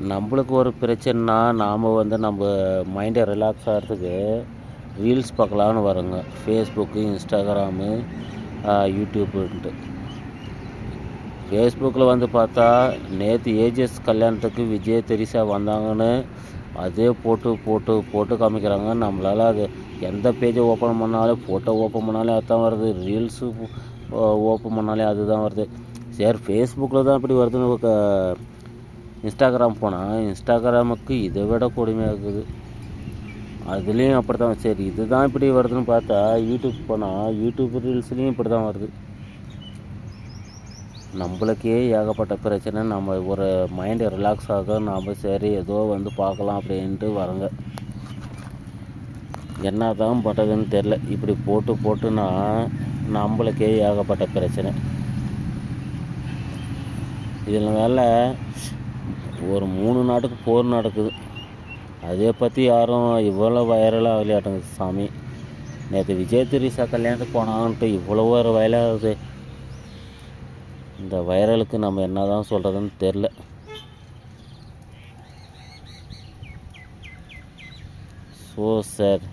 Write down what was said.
நம்மளுக்கு ஒரு பிரச்சனைனா நாம் நம்ம மைண்டை ரிலாக்ஸ் ஆகிறதுக்கு ரீல்ஸ் பார்க்கலான்னு வரோங்க. ஃபேஸ்புக்கு, இன்ஸ்டாகிராமு, யூடியூப்புன்ட்டு. ஃபேஸ்புக்கில் பார்த்தா நேற்று ஏஜஸ் கல்யாணத்துக்கு விஜய் தெரீசா வந்தாங்கன்னு அதே போட்டு போட்டு போட்டு காமிக்கிறாங்க. நம்மளால் அது எந்த பேஜை ஓப்பன் பண்ணாலும், ஃபோட்டோ ஓப்பன் பண்ணாலே அதுதான் வருது, ரீல்ஸு ஓப்பன் பண்ணாலே அதுதான் வருது. சரி, ஃபேஸ்புக்கில் தான் இப்படி வருதுன்னு இன்ஸ்டாகிராம் போனால் இன்ஸ்டாகிராமுக்கு இதை விட கொடுமையாக இருக்குது. அதுலேயும் அப்படி தான். சரி, இதுதான் இப்படி வருதுன்னு பார்த்தா யூடியூப் போனால் யூடியூப் ரீல்ஸ்லேயும் இப்படி தான் வருது. நம்மளுக்கே ஏகப்பட்ட பிரச்சனை. நம்ம ஒரு மைண்டு ரிலாக்ஸ் ஆக நாம் சரி ஏதோ பார்க்கலாம் அப்படின்ட்டு வரோங்க. என்ன தான் பண்ணுறதுன்னு தெரில. இப்படி போட்டு போட்டுனா நம்மளுக்கே ஏகப்பட்ட பிரச்சனை. இதில் மேலே ஒரு 3 நாட்டுக்கு போர் நடக்குது. அதை பற்றி யாரும் இவ்வளோ வைரலாக விளையாட்டுங்க சாமி. நேற்று விஜய் தெரீசா கல்யாணத்துக்கு போனான்ட்டு இவ்வளோ ஒரு வயலாகுது. இந்த வைரலுக்கு நம்ம என்ன தான் சொல்கிறதுன்னு தெரில. So sir,